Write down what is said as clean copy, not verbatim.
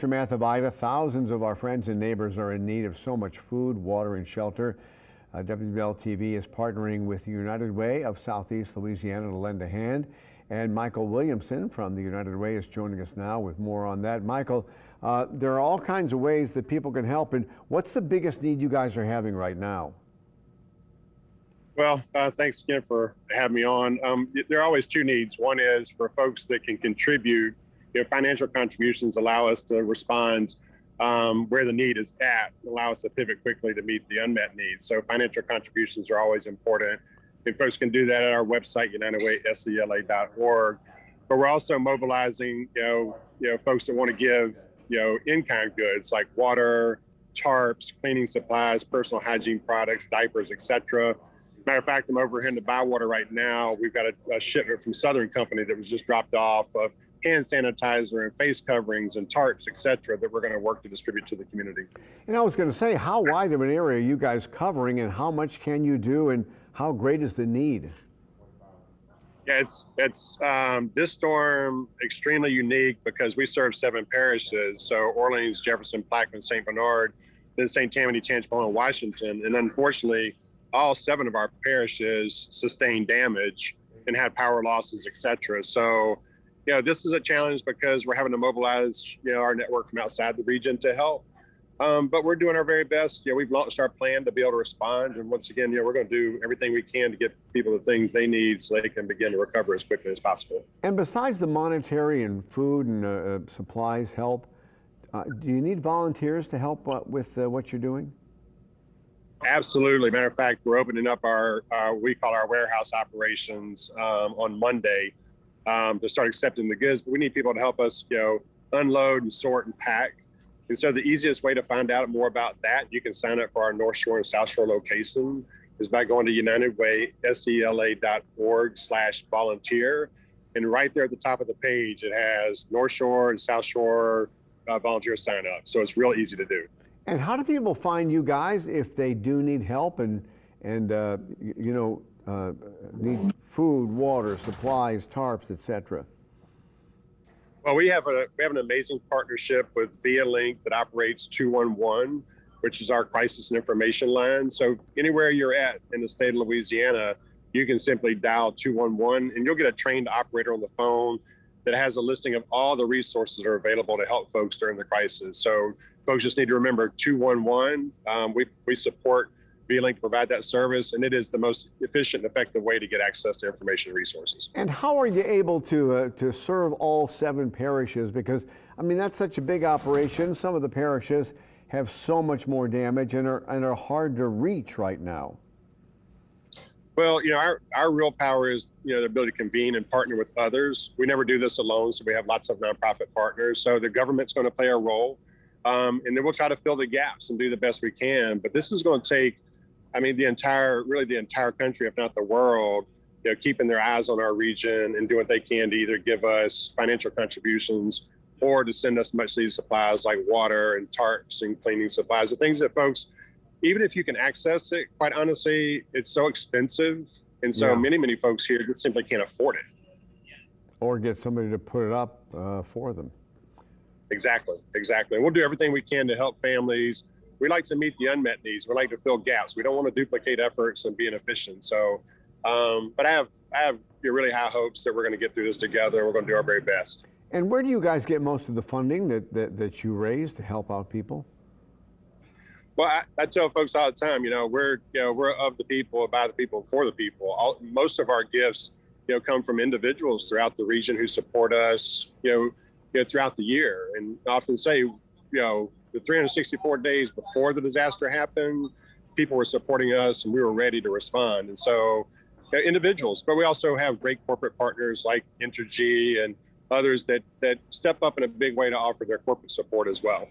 Aftermath of Ida, thousands of our friends and neighbors are in need of so much food, water, and shelter. WBL-TV is partnering with the United Way of Southeast Louisiana to lend a hand. And Michael Williamson from the United Way is joining us now with more on that. Michael, there are all kinds of ways that people can help. And what's the biggest need you guys are having right now? Well, thanks again for having me on. There are always two needs. One is for folks that can contribute. Financial contributions allow us to respond where the need is at, allow us to pivot quickly to meet the unmet needs. So financial contributions are always important. And folks can do that at our website, unitedwayscla.org. But we're also mobilizing, folks that want to give, in-kind goods like water, tarps, cleaning supplies, personal hygiene products, diapers, etc. Matter of fact, I'm over here in the Bywater right now. We've got a shipment from Southern Company that was just dropped off of hand sanitizer and face coverings and tarps, etc., that we're going to work to distribute to the community. And I was going to say, how wide of an area are you guys covering, and how much can you do, and how great is the need? Yeah, it's this storm extremely unique because we serve 7 parishes. So Orleans, Jefferson, Plaquemine, St. Bernard, then St. Tammany, Tangipahoa, and Washington. And unfortunately, all 7 of our parishes sustained damage and had power losses, etc. So, this is a challenge because we're having to mobilize, our network from outside the region to help. But we're doing our very best. We've launched our plan to be able to respond. And once again, we're going to do everything we can to get people the things they need so they can begin to recover as quickly as possible. And besides the monetary and food and supplies help, do you need volunteers to help with what you're doing? Absolutely. Matter of fact, we're opening up our we call our warehouse operations on Monday to start accepting the goods. But we need people to help us, unload and sort and pack. And so the easiest way to find out more about that, you can sign up for our North Shore and South Shore location, is by going to unitedwayscla.org/volunteer. And right there at the top of the page, it has North Shore and South Shore volunteer sign up. So it's real easy to do. And how do people find you guys if they do need help and need food, water, supplies, tarps, etc.? Well, we have an amazing partnership with Via Link that operates 211, which is our crisis and information line. So anywhere you're at in the state of Louisiana, you can simply dial 211 and you'll get a trained operator on the phone that has a listing of all the resources that are available to help folks during the crisis. So folks just need to remember 211. We support Via-Link to provide that service, and it is the most efficient and effective way to get access to information and resources. And how are you able to serve all 7 parishes? Because, that's such a big operation. Some of the parishes have so much more damage and are hard to reach right now. Well, our real power is, the ability to convene and partner with others. We never do this alone, so we have lots of nonprofit partners. So the government's going to play a role, and then we'll try to fill the gaps and do the best we can. But this is going to take, the entire country, if not the world, keeping their eyes on our region and doing what they can to either give us financial contributions or to send us much needed supplies like water and tarps and cleaning supplies, the things that folks, even if you can access it, quite honestly, it's so expensive. And so many folks here just simply can't afford it. Or get somebody to put it up for them. Exactly. And we'll do everything we can to help families. We like to meet the unmet needs. We like to fill gaps. We don't want to duplicate efforts and be inefficient. So, but I have really high hopes that we're going to get through this together. We're going to do our very best. And where do you guys get most of the funding that you raise to help out people? Well, I tell folks all the time, we're of the people, by the people, for the people. Most of our gifts, come from individuals throughout the region who support us, throughout the year. And I often say, the 364 days before the disaster happened, people were supporting us and we were ready to respond. And so individuals, but we also have great corporate partners like Entergy and others that step up in a big way to offer their corporate support as well.